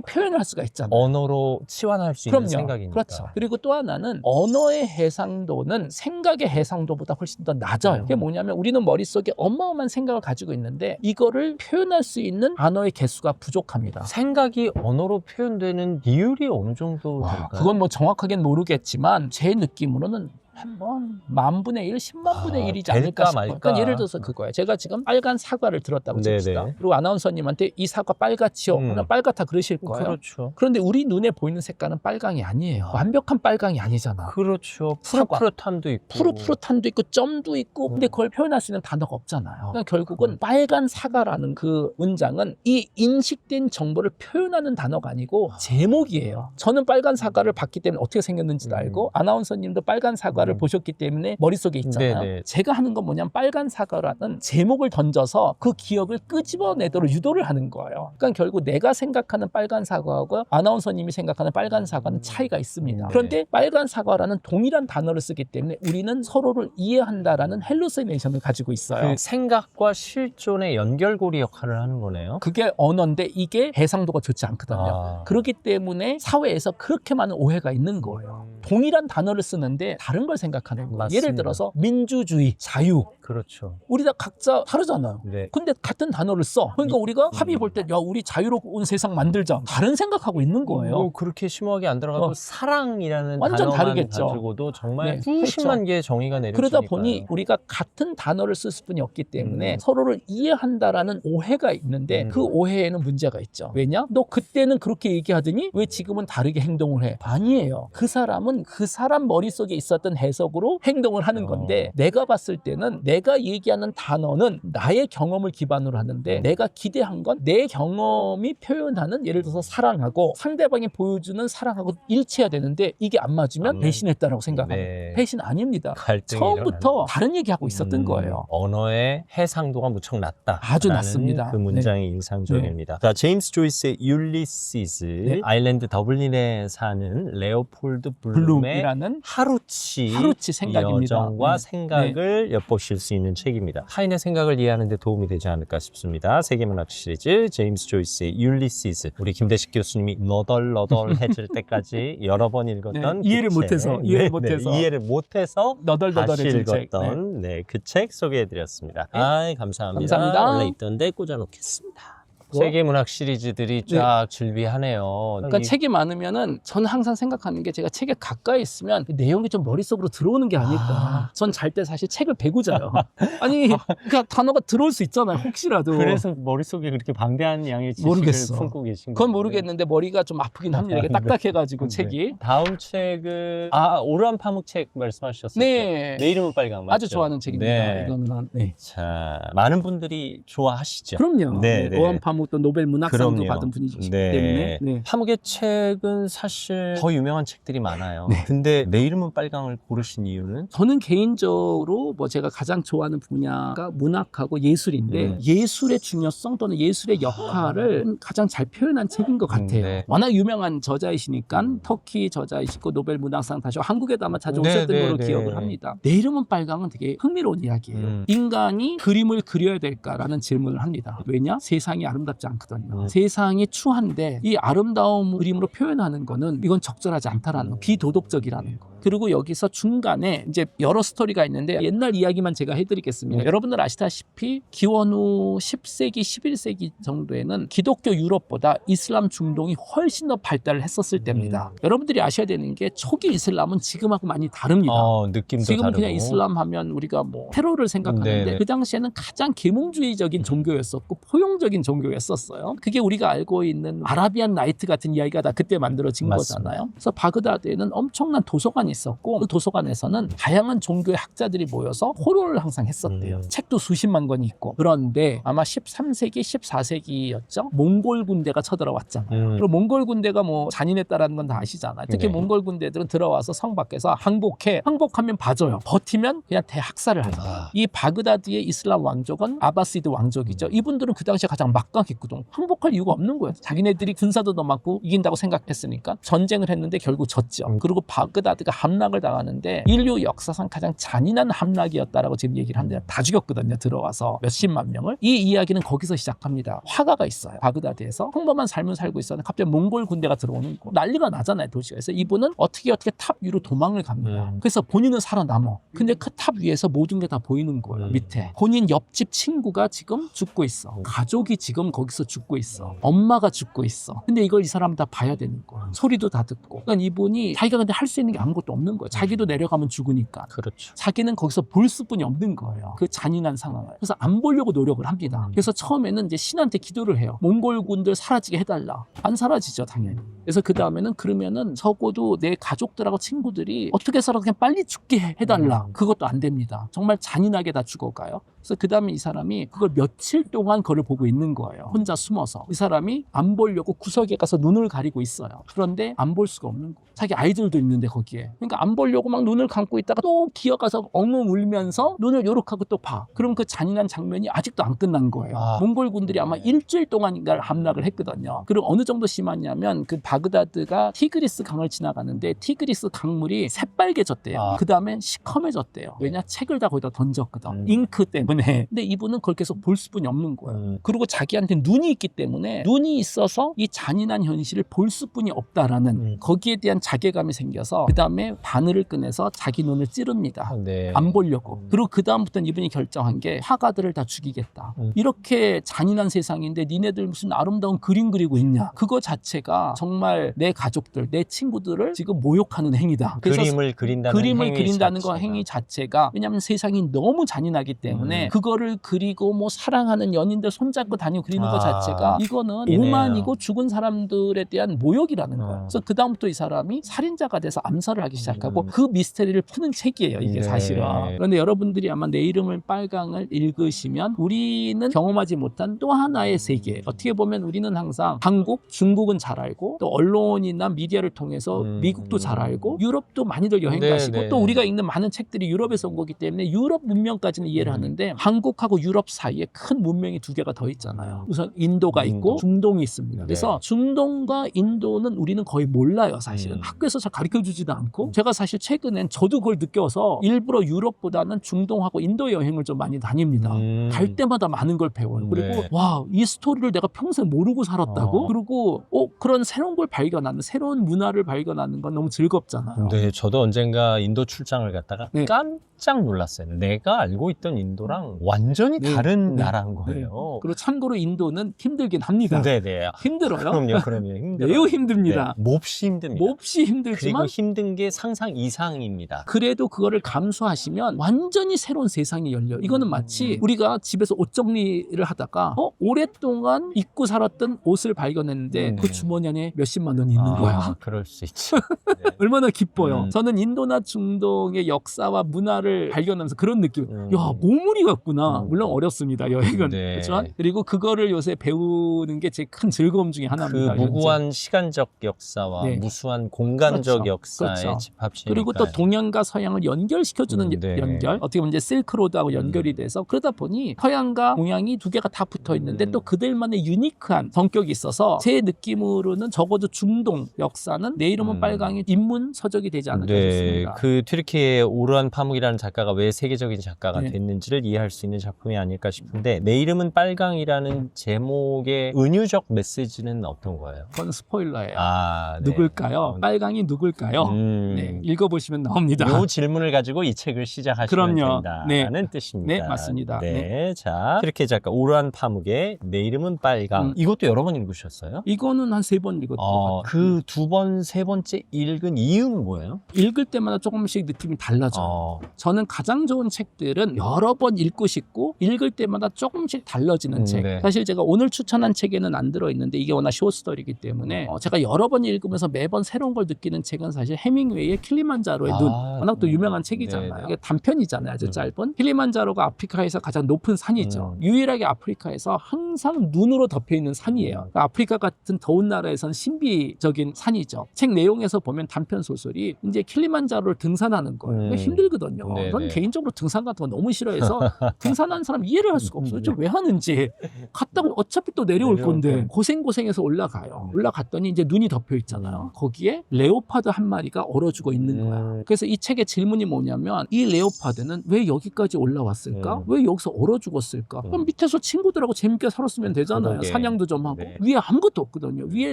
표현을 할 수가 있잖아요. 언어로 치환할 수 있는 생각이니까. 그렇죠. 그리고 또 하나는 언어의 해상도는 생각의 해상도보다 훨씬 더 낮아요. 그게 뭐냐면 우리는 머릿속에 어마어마한 생각을 가지고 있는데 이거를 표현할 수 있는 단어의 개수가 부족합니다. 생각이 언어로 표현되는 비율이 어느 정도 될까요? 그건 뭐 정확하게는 모르겠지만 제 느낌으로는 한번 10,000분의 1, 100,000분의 1이지 않을까 될까 싶어요. 말까. 그러니까 예를 들어서 그거예요. 제가 지금 빨간 사과를 들었다고 칩시다. 네네. 그리고 아나운서님한테 이 사과 빨갛지요? 그냥 빨갛다 그러실 거예요. 그렇죠. 그런데 우리 눈에 보이는 색깔은 빨강이 아니에요. 완벽한 빨강이 아니잖아. 그렇죠. 사과. 푸릇푸릇함도 있고. 푸릇푸릇함도 있고 점도 있고 근데 그걸 표현할 수 있는 단어가 없잖아요. 그러니까 결국은 빨간 사과라는 그 문장은 이 인식된 정보를 표현하는 단어가 아니고 제목이에요. 저는 빨간 사과를 봤기 때문에 어떻게 생겼는지도 알고 아나운서님도 빨간 사과를 보셨기 때문에 머릿속에 있잖아요. 네네. 제가 하는 건 뭐냐면 빨간 사과라는 제목을 던져서 그 기억을 끄집어내도록 유도를 하는 거예요. 그러니까 결국 내가 생각하는 빨간 사과하고 아나운서님이 생각하는 빨간 사과는 차이가 있습니다. 그런데 빨간 사과라는 동일한 단어를 쓰기 때문에 우리는 서로를 이해한다라는 헬루시네이션을 가지고 있어요. 그 생각과 실존의 연결고리 역할을 하는 거네요. 그게 언어인데 이게 해상도가 좋지 않거든요. 아. 그렇기 때문에 사회에서 그렇게 많은 오해가 있는 거예요. 동일한 단어를 쓰는데 다른 걸 생각하는 거예요. 맞습니다. 예를 들어서 민주주의, 자유. 그렇죠. 우리 다 각자 다르잖아요. 네. 근데 같은 단어를 써. 그러니까 우리가 합의 볼 때 야 우리 자유로운 세상 만들자. 다른 생각하고 있는 거예요. 뭐 그렇게 심오하게 안 들어가고 사랑이라는 완전 단어만 다르겠죠. 가지고도 정말 네, 수십만 개의 정의가 내려지니까. 그러다 보니 우리가 같은 단어를 쓸 수뿐이 없기 때문에 서로를 이해한다라는 오해가 있는데 그 오해에는 문제가 있죠. 왜냐? 너 그때는 그렇게 얘기하더니 왜 지금은 다르게 행동을 해? 아니에요. 그 사람은 그 사람 머릿속에 있었던 해석으로 행동을 하는 건데 내가 봤을 때는 내가 얘기하는 단어는 나의 경험을 기반으로 하는데 내가 기대한 건 내 경험이 표현하는 예를 들어서 사랑하고 상대방이 보여주는 사랑하고 일치해야 되는데 이게 안 맞으면 배신했다라고 생각하는 네. 배신 아닙니다. 갈등이 처음부터 일어나는. 다른 얘기하고 있었던 거예요. 언어의 해상도가 무척 낮다. 아주 라는 낮습니다. 그 문장이 인상적입니다. 자, 제임스 조이스의 율리시스, 네. 아일랜드 더블린에 사는 레오폴드 블룸의 블룸이라는 하루치 생각입니다. 여정과 네. 생각을 엿보실 수 있는 책입니다. 타인의 생각을 이해하는 데 도움이 되지 않을까 싶습니다. 세계문학 시리즈 제임스 조이스의 율리시스. 우리 김대식 교수님이 너덜너덜해질 때까지 여러 번 읽었던 네, 이해를 그 못해서, 책. 이해를 네, 못해서. 네, 이해를 못해서 다시 너덜너덜해질 책. 읽었던 그 책 소개해드렸습니다. 네. 아이, 감사합니다. 감사합니다. 원래 있던 데 꽂아놓겠습니다. 세계문학 시리즈들이 쫙 즐비하네요. 그러니까 책이 많으면은 저는 항상 생각하는 게 제가 책에 가까이 있으면 그 내용이 좀 머릿속으로 들어오는 게 아닐까. 전 잘 때 사실 책을 베고 자요. 아니 그러니까 단어가 들어올 수 있잖아요. 혹시라도. 그래서 머릿속에 그렇게 방대한 양의 지식을 모르겠어. 품고 계신 그건 거예요. 모르겠는데 머리가 좀 아프긴 합니다. 이게 네. 딱딱해가지고 네. 책이. 다음 책은 오르한 파묵 책 말씀하셨었죠. 네. 내 이름은 빨강 맞죠? 아주 좋아하는 책입니다. 네. 이거는 네. 자, 많은 분들이 좋아하시죠. 그럼요. 네, 네. 오한 파묵도 노벨 문학상도 그럼요. 받은 분이시기 네. 때문에. 네. 파묵의 책은 사실 더 유명한 책들이 많아요. 네. 근데 내 이름은 빨강을 고르신 이유는? 저는 개인적으로 뭐 제가 가장 좋아하는 분야가 문학하고 예술인데 예술의 중요성 또는 예술의 역할을 가장 잘 표현한 책인 것 같아요. 네. 워낙 유명한 저자이시니까 터키 저자이시고 노벨 문학상 타시고 한국에도 아마 자주 네, 오셨던 네, 걸로 네. 기억을 합니다. 내 이름은 빨강은 되게 흥미로운 이야기예요. 인간이 그림을 그려야 될까라는 질문을 합니다. 왜냐? 세상이 아름답지 않거든요. 세상이 추한데 이 아름다움 그림으로 표현하는 거는 이건 적절하지 않다라는 거, 비도덕적이라는 거. 그리고 여기서 중간에 이제 여러 스토리가 있는데 옛날 이야기만 제가 해드리겠습니다. 여러분들 아시다시피 기원 후 10세기, 11세기 정도에는 기독교 유럽보다 이슬람 중동이 훨씬 더 발달을 했었을 때입니다. 여러분들이 아셔야 되는 게 초기 이슬람은 지금하고 많이 다릅니다. 느낌도 지금은 다르고. 그냥 이슬람 하면 우리가 뭐 테러를 생각하는데 네네. 그 당시에는 가장 계몽주의적인 종교였었고 포용적인 종교였었어요. 그게 우리가 알고 있는 아라비안 나이트 같은 이야기가 다 그때 만들어진 맞습니다. 거잖아요. 그래서 바그다드에는 엄청난 도서관이 있었고 그 도서관에서는 다양한 종교의 학자들이 모여서 토론을 항상 했었대요. 책도 수십만 권이 있고. 그런데 아마 13세기, 14세기였죠. 몽골 군대가 쳐들어왔잖아요. 그리고 몽골 군대가 뭐 잔인했다라는 건 다 아시잖아요. 특히 네. 몽골 군대들은 들어와서 성 밖에서 항복하면 봐줘요. 버티면 그냥 대학살을 하죠. 이 바그다드의 이슬람 왕족은 아바시드 왕족이죠. 이분들은 그 당시에 가장 막강했거든. 항복할 이유가 없는 거예요. 자기네들이 군사도 더 많고 이긴다고 생각했으니까 전쟁을 했는데 결국 졌죠. 그리고 바그다드가 함락을 당하는데 인류 역사상 가장 잔인한 함락이었다라고 지금 얘기를 합니다. 다 죽였거든요. 들어와서 몇십만 명을. 이 이야기는 거기서 시작합니다. 화가가 있어요. 바그다드에서 평범한 삶을 살고 있었는데 갑자기 몽골 군대가 들어오는 거. 난리가 나잖아요. 도시가. 그래서 이분은 어떻게 탑 위로 도망을 갑니다. 그래서 본인은 살아남어. 근데 그 탑 위에서 모든 게 다 보이는 거예요. 밑에. 본인 옆집 친구가 지금 죽고 있어. 가족이 지금 거기서 죽고 있어. 엄마가 죽고 있어. 근데 이걸 이 사람은 다 봐야 되는 거야. 소리도 다 듣고. 그러니까 이분이 자기가 근데 할 수 있는 게 아무것도 없는 거야. 자기도 내려가면 죽으니까. 그렇죠. 자기는 거기서 볼 수뿐이 없는 거예요. 그 잔인한 상황을. 그래서 안 보려고 노력을 합니다. 그래서 처음에는 이제 신한테 기도를 해요. 몽골군들 사라지게 해달라. 안 사라지죠, 당연히. 그래서 그 다음에는 그러면은 적어도 내 가족들하고 친구들이 어떻게 해서라도 그냥 빨리 죽게 해달라. 그것도 안 됩니다. 정말 잔인하게 다 죽어가요. 그래서 그 다음에 이 사람이 그걸 며칠 동안 그걸 보고 있는 거예요. 혼자 숨어서. 이 사람이 안 보려고 구석에 가서 눈을 가리고 있어요. 그런데 안 볼 수가 없는 거예요. 자기 아이들도 있는데 거기에. 그러니까 안 보려고 막 눈을 감고 있다가 또 기어가서 엉엉 울면서 눈을 요렇게 하고 또 봐. 그럼 그 잔인한 장면이 아직도 안 끝난 거예요. 몽골군들이 아마 일주일 동안 이걸 함락을 했거든요. 그리고 어느 정도 심하냐면 그 바그다드가 티그리스 강을 지나가는데 티그리스 강물이 새빨개졌대요. 그 다음에 시커매졌대요. 왜냐? 책을 다 거기다 던졌거든. 잉크 때문에. 근데 이분은 그걸 계속 볼 수뿐이 없는 거예요. 그리고 자기한테 눈이 있기 때문에 눈이 있어서 이 잔인한 현실을 볼 수뿐이 없다라는 거기에 대한 자괴감이 생겨서 그 다음에 바늘을 꺼내서 자기 눈을 찌릅니다. 네. 안 보려고. 그리고 그 다음부터는 이분이 결정한 게 화가들을 다 죽이겠다. 이렇게 잔인한 세상인데 니네들 무슨 아름다운 그림 그리고 있냐. 그거 자체가 정말 내 가족들, 내 친구들을 지금 모욕하는 행위다. 그래서 그림을 그린다는 그림을 행위 그린다는 자체가. 거 행위 자체가 왜냐하면 세상이 너무 잔인하기 때문에 그거를 그리고 뭐 사랑하는 연인들 손잡고 다니고 그리는 거 자체가 이거는 이네요. 오만이고 죽은 사람들에 대한 모욕이라는 거예요. 그래서 그 다음부터 이 사람이 살인자가 돼서 암살을 하기 시작하고 그 미스테리를 푸는 책이에요. 이게 네. 사실은. 그런데 여러분들이 아마 내 이름을 빨강을 읽으시면 우리는 경험하지 못한 또 하나의 세계. 어떻게 보면 우리는 항상 한국, 중국은 잘 알고 또 언론이나 미디어를 통해서 미국도 잘 알고 유럽도 많이들 여행 네, 가시고 네. 또 우리가 읽는 많은 책들이 유럽에서 온 거기 때문에 유럽 문명까지는 이해를 하는데 한국하고 유럽 사이에 큰 문명이 두 개가 더 있잖아요. 우선 인도가 있고 인도. 중동이 있습니다. 그래서 네. 중동과 인도는 우리는 거의 몰라요, 사실은. 학교에서 잘 가르쳐 주지도 않고 제가 사실 최근엔 저도 그걸 느껴서 일부러 유럽보다는 중동하고 인도 여행을 좀 많이 다닙니다. 갈 때마다 많은 걸 배워요. 그리고 네. 와, 이 스토리를 내가 평생 모르고 살았다고? 그리고 그런 새로운 걸 발견하는 새로운 문화를 발견하는 건 너무 즐겁잖아요. 네, 저도 언젠가 인도 출장을 갔다가 네. 깜짝 놀랐어요. 내가 알고 있던 인도랑 완전히 네, 다른 네, 나라인 거예요. 그리고 참고로 인도는 힘들긴 합니다. 네네. 힘들어요. 그럼요. 힘들어요. 매우 힘듭니다. 네, 몹시 힘듭니다. 몹시 힘들지만 그리고 힘든 게 상상 이상입니다. 그래도 그거를 감수하시면 완전히 새로운 세상이 열려요. 이거는 마치 우리가 집에서 옷 정리를 하다가 오랫동안 입고 살았던 옷을 발견했는데 그 주머니 안에 몇십만 원이 있는 거야. 그럴 수 있죠. 네. 얼마나 기뻐요. 저는 인도나 중동의 역사와 문화를 발견하면서 그런 느낌. 야, 보물이 같구나. 물론 어렵습니다, 여행은. 네. 그렇지만 그리고 그거를 요새 배우는 게 제 큰 즐거움 중에 그 하나입니다. 무구한 시간적 역사와 네. 무수한 공간적 그렇죠. 역사의 그렇죠. 집합체니까. 그리고 또 동양과 서양을 연결시켜주는 네. 연결. 어떻게 보면 이제 실크로드하고 연결이 돼서 그러다 보니 서양과 동양이 두 개가 다 붙어 있는데 또 그들만의 유니크한 성격이 있어서 제 느낌으로는 적어도 중동 역사는 내 이름은 빨강이 인문 서적이 되지 않을까 네, 싶습니다. 그 튀르키예의 오르한 파묵이라는 작가가 왜 세계적인 작가가 네. 됐는지를 이해할 수 있는 작품이 아닐까 싶은데 내 이름은 빨강이라는 제목의 은유적 메시지는 어떤 거예요? 그건 스포일러예요. 네. 누굴까요? 빨강이 누굴까요? 네, 읽어보시면 나옵니다. 이 질문을 가지고 이 책을 시작하시면 그럼요. 된다는 뜻입니다. 네, 맞습니다. 네, 자 튀르키예 작가 오르한 파묵의 내 이름은 빨강. 이것도 여러 번 읽으셨어요? 이거는 한 3번 읽었던 것 같아요. 그 두 번, 세 번째 읽은 이유는 뭐예요? 읽을 때마다 조금씩 느낌이 달라져요. 저는 가장 좋은 책들은 여러 번 읽고 싶고 읽을 때마다 조금씩 달라지는 책. 네. 사실 제가 오늘 추천한 책에는 안 들어있는데 이게 워낙 쇼스토리이기 때문에 제가 여러 번 읽으면서 매번 새로운 걸 느끼는 책은 사실 해밍웨이의 킬리만자로의 눈. 워낙 또 유명한 책이잖아요. 네. 이게 단편이잖아요. 아주 짧은. 킬리만자로가 아프리카에서 가장 높은 산이죠. 유일하게 아프리카에서 항상 눈으로 덮여있는 산이에요. 그러니까 아프리카 같은 더운 나라에서는 신비적인 산이죠. 책 내용에서 보면 단편 소설이 이제 킬리만자로를 등산하는 거예요. 힘들거든요. 네네. 저는 개인적으로 등산 같은 거 너무 싫어해서 등산하는 사람 이해를 할 수가 없어요. 왜 하는지. 갔다가 어차피 또 내려올 건데 고생해서 올라가요. 올라갔더니 이제 눈이 덮여 있잖아요. 거기에 레오파드 한 마리가 얼어 죽어 있는 거야. 그래서 이 책의 질문이 뭐냐면 이 레오파드는 왜 여기까지 올라왔을까? 왜 여기서 얼어 죽었을까? 그럼 밑에서 친구들하고 재밌게 살았으면 되잖아요. 그러게. 사냥도 좀 하고. 네. 위에 아무것도 없거든요. 위에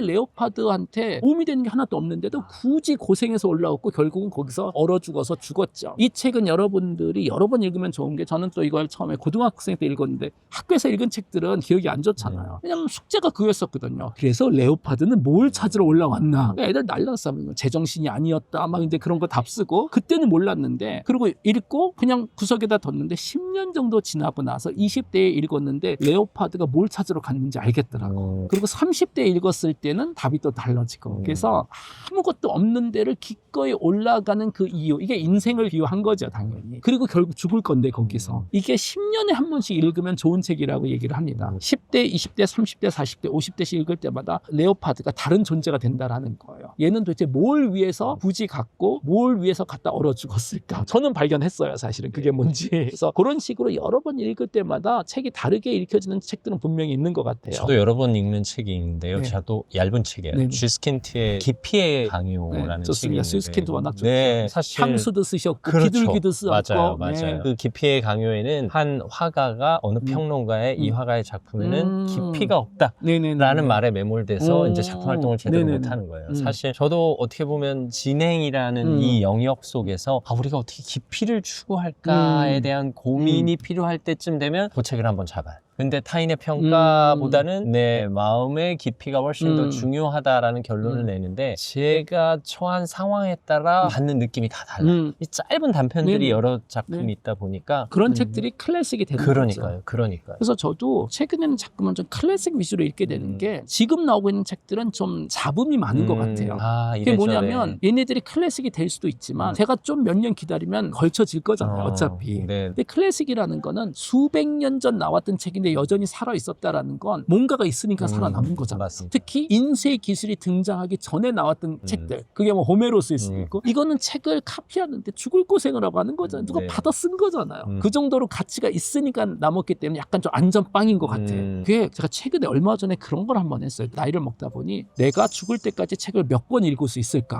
레오파드한테 도움이 되는 게 하나도 없는데도 굳이 고생해서 올라왔고 결국은 거기서 얼어 죽어서 죽었죠. 이 책은 여러분들이 여러 번 읽으면 좋은 게 저는 또 이걸 처음에 고등학생 때 읽었는데 학교에서 읽은 책들은 기억이 안 좋잖아요. 왜냐면 숙제가 그거였었거든요. 그래서 레오파드는 뭘 찾으러 올라왔나. 애들 날랐어. 제정신이 아니었다. 막 근데 그런 거 답쓰고 그때는 몰랐는데 그리고 읽고 그냥 구석에다 뒀는데 10년 정도 지나고 나서 20대에 읽었는데 레오파드가 뭘 찾으러 갔는지 알겠더라고. 그리고 30대에 읽었을 때는 답이 또 달라지고 그래서 아무것도 없는 데를 기꺼이 올라가는 그 이유 이게 인생을 비유한 거죠 당연히. 그리고 결국 죽을 건데 거기서 이게 10년에 한 번씩 읽으면 좋은 책이라고 얘기를 합니다. 10대, 20대, 30대, 40대, 50대씩 읽을 때마다 레오파드가 다른 존재가 된다라는 거예요. 얘는 도대체 뭘 위해서 굳이 갔고 뭘 위해서 갖다 얼어 죽었을까. 저는 발견했어요 사실은 그게 뭔지. 그래서 그런 식으로 여러 번 읽을 때마다 책이 다르게 읽혀지는 책들은 분명히 있는 것 같아요. 저도 여러 번 읽는 책이 있는데요. 네. 저도 얇은 책이에요. 네네. 쥐스킨트의 깊이의 강요라는 네, 좋습니다. 책이 쥐스킨트 워낙 좋죠. 네, 사실 향수도 쓰셨고 그렇죠. 비둘기도 쓰셨고 맞아요, 맞아요. 네. 그 깊이의 강요에는 한 화가가 어느 평론가의 이 화가의 작품에는 깊이가 없다. 네네네. 라는 말에 매몰돼서 이제 작품 활동을 제대로 네네네. 못하는 거예요. 사실 저도 어떻게 보면 진행이라는 이 영역 속에서 우리가 어떻게 깊이를 추구할까에 대한 고민이 필요할 때쯤 되면 그 책을 한번 잡아요. 근데 타인의 평가보다는 내 마음의 깊이가 훨씬 더 중요하다라는 결론을 내는데 제가 처한 상황에 따라 받는 느낌이 다 달라요. 이 짧은 단편들이 네네. 여러 작품이 네. 있다 보니까 그런 책들이 클래식이 되는 거죠. 그러니까요. 그래서 저도 최근에는 자꾸만 좀 클래식 위주로 읽게 되는 게 지금 나오고 있는 책들은 좀 잡음이 많은 것 같아요. 그게 뭐냐면 얘네들이 클래식이 될 수도 있지만 제가 좀 몇 년 기다리면 걸쳐질 거잖아요. 어차피. 네. 근데 클래식이라는 거는 수백 년 전 나왔던 책인데 여전히 살아있었다라는 건 뭔가가 있으니까 살아남은 거잖아요. 맞습니다. 특히 인쇄 기술이 등장하기 전에 나왔던 책들 그게 뭐 호메로스일 수도 있고 이거는 책을 카피하는데 죽을 고생을 하고 하는 거잖아요. 누가 네. 받아 쓴 거잖아요. 그 정도로 가치가 있으니까 남았기 때문에 약간 좀 안전빵인 것 같아요. 그게 제가 최근에 얼마 전에 그런 걸 한번 했어요. 나이를 먹다 보니 내가 죽을 때까지 책을 몇 권 읽을 수 있을까.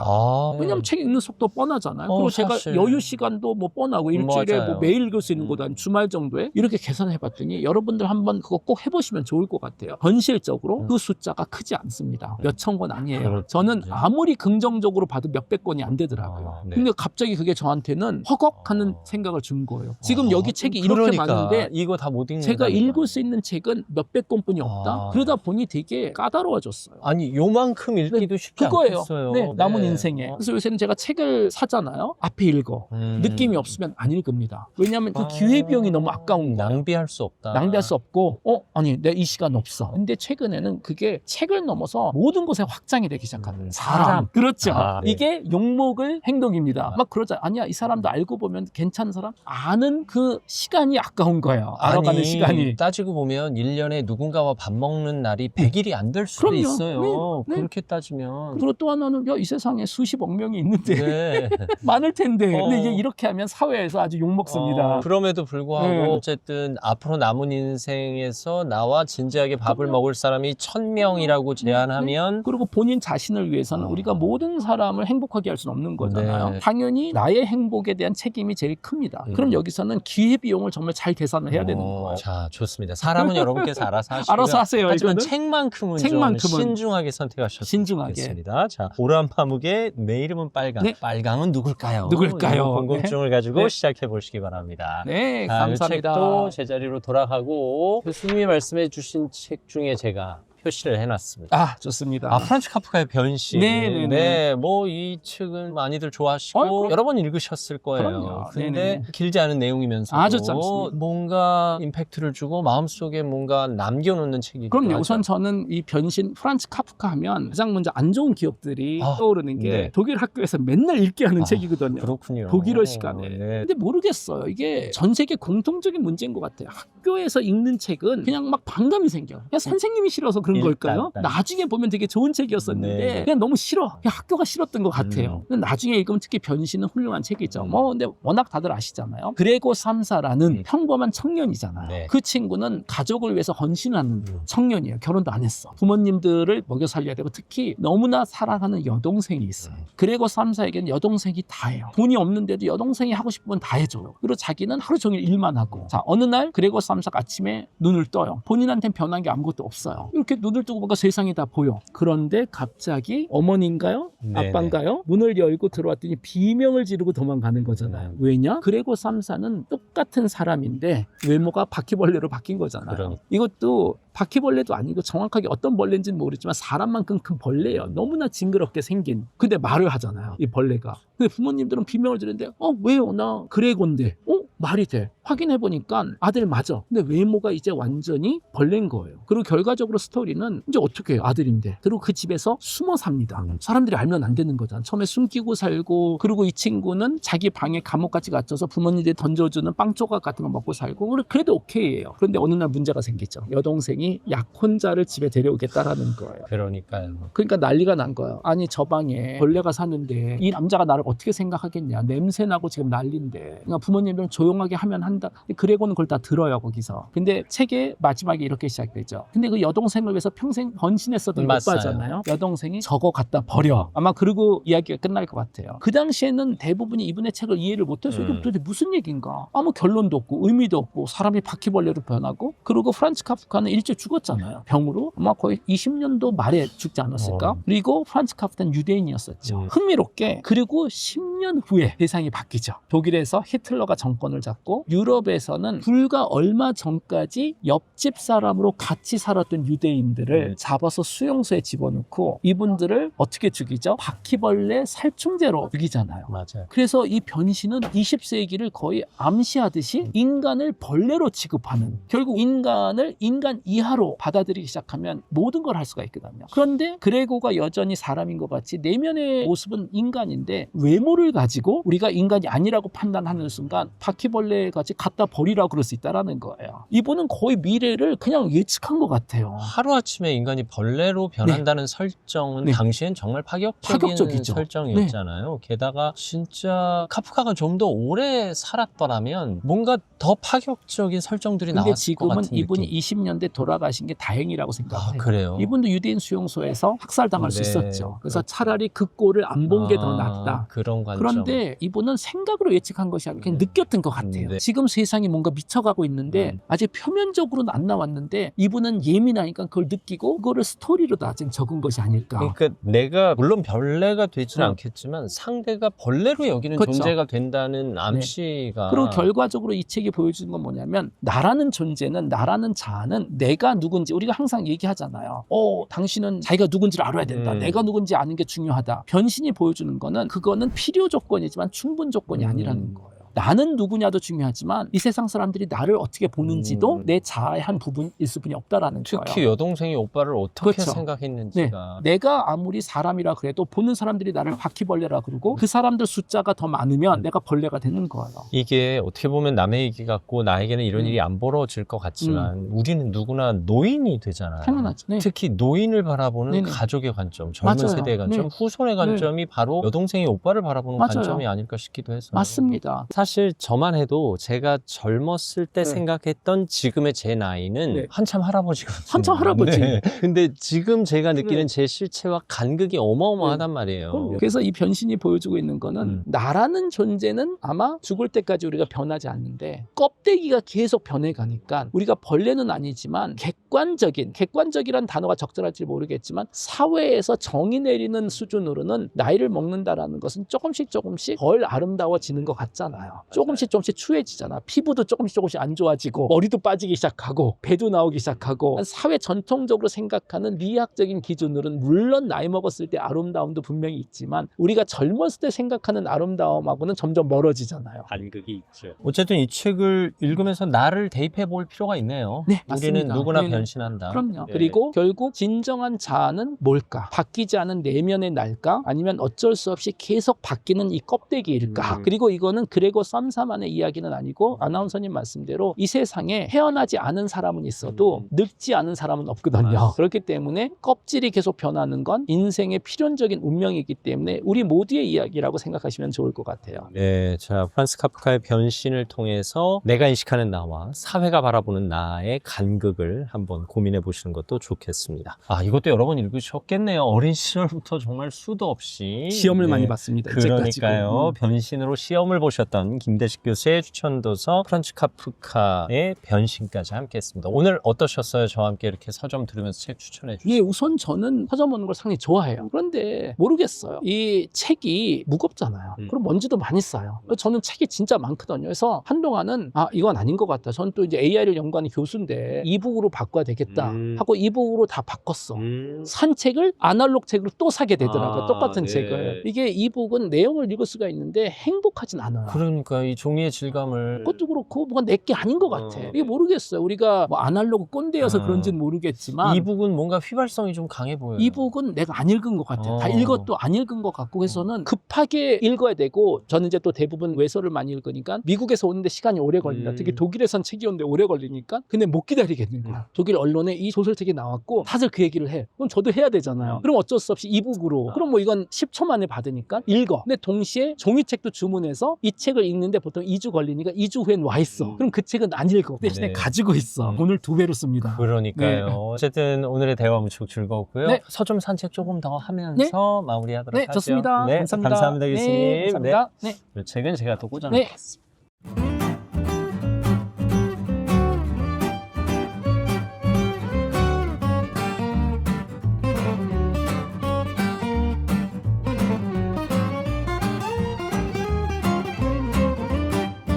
왜냐면 책 읽는 속도 뻔하잖아요. 그리고 제가 사실. 여유 시간도 뭐 뻔하고 일주일에 맞아요. 뭐 매일 읽을 수 있는 거다 주말 정도에 이렇게 계산해 봤더니 여러분들 한번 그거 꼭 해보시면 좋을 것 같아요. 현실적으로 그 숫자가 크지 않습니다. 몇천 권 아니에요. 그렇죠. 저는 아무리 긍정적으로 봐도 몇백 권이 안 되더라고요. 네. 근데 갑자기 그게 저한테는 허걱하는 생각을 준 거예요. 지금 여기 책이 이렇게 많은데 이거 다 못 읽는 제가 읽을 수 있는 책은 몇백 권뿐이 없다. 그러다 보니 되게 까다로워졌어요. 아니 요만큼 읽기도 쉽지 그거예요. 않겠어요. 네, 남은 인생에. 그래서 요새는 제가 책을 사잖아요. 앞에 읽어. 느낌이 없으면 안 읽습니다. 왜냐하면 그 기회비용이 너무 아까운 거예요. 낭비할 수 없다. 낭비할 수 없고 아니 내 이 시간 없어. 근데 최근에는 그게 책을 넘어서 모든 곳에 확장이 되기 시작하는 사람. 그렇죠. 네. 이게 욕먹을 행동입니다. 막 그러자. 아니야 이 사람도 알고 보면 괜찮은 사람? 아는 그 시간이 아까운 거예요. 알아가는 시간이. 따지고 보면 1년에 누군가와 밥 먹는 날이 100일이 안 될 수도 그럼요. 있어요. 네. 그렇게 따지면. 그리고 또 하나는 이 세상에 수십억 명이 있는데 네. 많을 텐데. 근데 이게 이렇게 하면 사회에서 아주 욕먹습니다. 그럼에도 불구하고 네. 어쨌든 앞으로 남은 인생에서 나와 진지하게 밥을 먹을 사람이 1000명이라고 제안하면 그리고 본인 자신을 위해서는 우리가 모든 사람을 행복하게 할 수는 없는 거잖아요. 네. 당연히 나의 행복에 대한 책임이 제일 큽니다. 그럼 여기서는 기회비용을 정말 잘 계산을 해야 되는 거예요. 자, 좋습니다. 사람은 여러분께서 알아서 하시고요. 알아서 하세요. 하지만 이거는. 책만큼은 책만큼은 좀 신중하게 선택하셨으면 신중하게. 좋겠습니다. 자, 오란 파묵의 내 이름은 빨강. 네. 빨강은 누굴까요? 누굴까요? 이런 궁금증을 가지고 네. 시작해 보시기 바랍니다. 네, 자, 이 감사합니다. 책도 제자리로 돌아가고 교수님이 말씀해 주신 책 중에 제가 표시를 해놨습니다. 아, 좋습니다. 프란츠 카프카의 변신. 네네네. 네, 뭐 이 책은 많이들 좋아하시고 그럼- 여러 번 읽으셨을 거예요. 그럼요. 근데 네네. 길지 않은 내용이면서도 아주 짧습니다. 뭔가 임팩트를 주고 마음속에 뭔가 남겨놓는 책이기도 그럼요. 하죠. 우선 저는 이 변신 프란츠 카프카 하면 가장 먼저 안 좋은 기억들이 아, 떠오르는 게 네. 독일 학교에서 맨날 읽게 하는 책이거든요. 그렇군요. 독일어 시간에. 네. 근데 모르겠어요. 이게 전 세계 공통적인 문제인 것 같아요. 학교에서 읽는 책은 그냥 막 반감이 생겨. 그냥 선생님이 싫어서 그런 일단, 걸까요? 일단. 나중에 보면 되게 좋은 책이었었는데 네. 그냥 너무 싫어. 그냥 학교가 싫었던 것 같아요. 근데 나중에 읽으면 특히 변신은 훌륭한 책이죠. 뭐 근데 워낙 다들 아시잖아요. 그레고 3사라는 평범한 청년이잖아요. 네. 그 친구는 가족을 위해서 헌신하는 청년이에요. 결혼도 안 했어. 부모님들을 먹여 살려야 되고 특히 너무나 사랑하는 여동생이 있어요. 그레고 3사에게는 여동생이 다예요. 돈이 없는데도 여동생이 하고 싶으면 다 해줘요. 그리고 자기는 하루 종일 일만 하고. 자, 어느 날 그레고 3사가 아침에 눈을 떠요. 본인한테는 변한 게 아무것도 없어요. 이렇게 눈을 뜨고 보니까 세상이 다 보여. 그런데 갑자기 어머니인가요? 네네. 아빠인가요? 문을 열고 들어왔더니 비명을 지르고 도망가는 거잖아요. 왜냐? 그레고 삼사는 똑같은 사람인데 외모가 바퀴벌레로 바뀐 거잖아요. 그러니까. 이것도 바퀴벌레도 아니고 정확하게 어떤 벌레인지는 모르지만 사람만큼 큰 벌레예요. 너무나 징그럽게 생긴. 근데 말을 하잖아요. 이 벌레가. 근데 부모님들은 비명을 지르는데 왜요? 나 그레고인데. 말이 돼. 확인해 보니까 아들 맞아. 근데 외모가 이제 완전히 벌레인 거예요. 그리고 결과적으로 스토리는 이제 어떻게 해요? 아들인데. 그리고 그 집에서 숨어 삽니다. 사람들이 알면 안 되는 거잖아. 처음에 숨기고 살고, 그리고 이 친구는 자기 방에 감옥같이 갇혀서 부모님들이 던져주는 빵 조각 같은 거 먹고 살고, 그래도 오케이예요. 그런데 어느 날 문제가 생기죠. 여동생이 약혼자를 집에 데려오겠다라는 거예요. 그러니까요. 그러니까 난리가 난 거예요. 아니 저 방에 벌레가 사는데 이 남자가 나를 어떻게 생각하겠냐. 냄새나고 지금 난리인데. 그러니까 부모님들은 조용하게 하면 한다. 그레고는 그걸 다 들어요 거기서. 근데 책의 마지막에 이렇게 시작되죠. 근데 그 여동생을 위해서 평생 번신했었던 오빠잖아요. 여동생이 저거 갖다 버려. 아마 그러고 이야기가 끝날 것 같아요. 그 당시에는 대부분이 이분의 책을 이해를 못해서 이게 도대체 무슨 얘기인가. 아무 결론도 없고 의미도 없고 사람이 바퀴벌레로 변하고, 그리고 프란츠 카프카는 일찍 죽었잖아요. 병으로. 아마 거의 20년도 말에 죽지 않았을까. 그리고 프란츠 카프카는 유대인이었었죠. 흥미롭게 그리고 10년 후에 세상이 바뀌죠. 독일에서 히틀러가 정권을 잡고 유럽에서는 불과 얼마 전까지 옆집 사람으로 같이 살았던 유대인들을 잡아서 수용소에 집어넣고 이분들을 어떻게 죽이죠? 바퀴벌레 살충제로 죽이잖아요. 맞아요. 그래서 이 변신은 20세기를 거의 암시하듯이 인간을 벌레로 취급하는, 결국 인간을 인간 이하로 받아들이기 시작하면 모든 걸 할 수가 있거든요. 그런데 그레고가 여전히 사람인 것 같이 내면의 모습은 인간인데 외모를 가지고 우리가 인간이 아니라고 판단하는 순간 바퀴벌레 같이 갖다 버리라고 그럴 수 있다는 거예요. 이분은 거의 미래를 그냥 예측한 것 같아요. 하루아침에 인간이 벌레로 변한다는 설정은 네. 당시엔 정말 파격적이죠. 설정이었잖아요. 게다가 진짜 카프카가 좀 더 오래 살았더라면 뭔가 더 파격적인 설정들이 근데 나왔을 것 지금은 같은 이분이 느낌. 20년대 돌아가신 게 다행이라고 생각해요. 그래요? 이분도 유대인 수용소에서 학살당할 수 네, 있었죠. 그래서 그렇죠. 차라리 그 꼴을 안 본 게 더 낫다. 그런 관점. 그런데 이분은 생각으로 예측한 것이 아니라 그냥 느꼈던 것 같아요. 네. 지금 세상이 뭔가 미쳐가고 있는데 아직 표면적으로는 안 나왔는데 이분은 예민하니까 그걸 느끼고 그거를 스토리로 다 지금 적은 것이 아닐까. 그러니까 내가 물론 벌레가 되지는 않겠지만 상대가 벌레로 여기는 그렇죠. 존재가 된다는 암시가. 그리고 결과적으로 이 책이 보여주는 건 뭐냐면 나라는 존재는, 나라는 자아는 내가 누군지, 우리가 항상 얘기하잖아요. 당신은 자기가 누군지를 알아야 된다. 내가 누군지 아는 게 중요하다. 변신이 보여주는 거는 그거는 필요 조건이지만 충분 조건이 아니라는 거예요. 나는 누구냐도 중요하지만 이 세상 사람들이 나를 어떻게 보는지도 내 자아의 한 부분일 수뿐이 없다라는 거예요. 특히 여동생이 오빠를 어떻게 그렇죠. 생각했는지가. 내가 아무리 사람이라 그래도 보는 사람들이 나를 바퀴벌레라 그러고 그 사람들 숫자가 더 많으면 내가 벌레가 되는 거예요. 이게 어떻게 보면 남의 얘기 같고 나에게는 이런 일이 안 벌어질 것 같지만 우리는 누구나 노인이 되잖아요. 당연하죠. 네. 특히 노인을 바라보는 네네. 가족의 관점, 젊은 맞아요. 세대의 관점, 네. 후손의 관점이 바로 여동생이 오빠를 바라보는 맞아요. 관점이 아닐까 싶기도 해서. 맞습니다. 사실 저만 해도 제가 젊었을 때 네. 생각했던 지금의 제 나이는 네. 한참 할아버지거든요. 한참 할아버지. 네. 근데 지금 제가 느끼는 네. 제 실체와 간극이 어마어마하단 말이에요. 그래서 이 변신이 보여주고 있는 거는 나라는 존재는 아마 죽을 때까지 우리가 변하지 않는데 껍데기가 계속 변해가니까 우리가 벌레는 아니지만 객관적이란 단어가 적절할지 모르겠지만 사회에서 정의 내리는 수준으로는 나이를 먹는다라는 것은 조금씩 덜 아름다워지는 것 같잖아요. 조금씩 추해지잖아. 피부도 조금씩 안 좋아지고 머리도 빠지기 시작하고 배도 나오기 시작하고 사회 전통적으로 생각하는 미학적인 기준으로는 물론 나이 먹었을 때 아름다움도 분명히 있지만 우리가 젊었을 때 생각하는 아름다움하고는 점점 멀어지잖아요. 간극이 있죠. 어쨌든 이 책을 읽으면서 나를 대입해 볼 필요가 있네요. 네, 우리는 맞습니다. 누구나 네네. 변신한다. 그럼요. 네. 그리고 결국 진정한 자아는 뭘까? 바뀌지 않은 내면의 날까? 아니면 어쩔 수 없이 계속 바뀌는 이 껍데기일까? 그리고 이거는 그레고 쌈사만의 이야기는 아니고 아나운서님 말씀대로 이 세상에 태어나지 않은 사람은 있어도 늙지 않은 사람은 없거든요. 그렇기 때문에 껍질이 계속 변하는 건 인생의 필연적인 운명이기 때문에 우리 모두의 이야기라고 생각하시면 좋을 것 같아요. 네, 자 프란츠 카프카의 변신을 통해서 내가 인식하는 나와 사회가 바라보는 나의 간극을 한번 고민해 보시는 것도 좋겠습니다. 이것도 여러 번 읽으셨겠네요. 어린 시절부터 정말 수도 없이 시험을 많이 봤습니다. 그러니까요. 변신으로 시험을 보셨던 추천, 김대식 교수의 추천 도서 프란츠 카프카의 변신까지 함께했습니다. 오늘 어떠셨어요? 저와 함께 이렇게 서점 들으면서 책 추천해 주시고. 예, 우선 저는 서점 오는 걸 상당히 좋아해요. 그런데 모르겠어요. 이 책이 무겁잖아요. 그리고 먼지도 많이 쌓여요. 저는 책이 진짜 많거든요. 그래서 한동안은 이건 아닌 것 같다. 저는 또 이제 AI를 연구하는 교수인데 이북으로 바꿔야 되겠다 하고 이북으로 다 바꿨어. 산 책을 아날로그 책으로 또 사게 되더라고요. 똑같은 네. 책을. 이게 이북은 내용을 읽을 수가 있는데 행복하진 않아요. 그러니까 이 종이의 질감을 그것도 그렇고 뭐가 내게 아닌 것 같아. 이게 모르겠어요. 우리가 뭐 아날로그 꼰대여서 그런지는 모르겠지만 이북은 뭔가 휘발성이 좀 강해 보여요. 이북은 내가 안 읽은 것 같아요. 다 읽어도 안 읽은 것 같고 해서는 급하게 읽어야 되고 저는 이제 또 대부분 외서를 많이 읽으니까 미국에서 오는데 시간이 오래 걸린다. 특히 독일에선 책이 오는데 오래 걸리니까 근데 못 기다리겠는 거야. 독일 언론에 이 소설책이 나왔고 다들 그 얘기를 해. 그럼 저도 해야 되잖아요. 그럼 어쩔 수 없이 이북으로. 그럼 뭐 이건 10초 만에 받으니까 읽어. 근데 동시에 종이책도 주문해서 이 책을 읽는데 보통 2주 걸리니까 2주 후엔 와 있어. 그럼 그 책은 안 읽어. 대신에 네. 가지고 있어. 돈을 2배로 씁니다. 그러니까요. 네. 어쨌든 오늘의 대화 무척 즐거웠고요. 네. 서점 산책 조금 더 하면서 마무리하도록 네, 하죠. 좋습니다. 네, 감사합니다. 감사합니다, 교수님. 네, 감사합니다. 네. 이 책은 제가 또 꽂아 네. 놓겠습니다.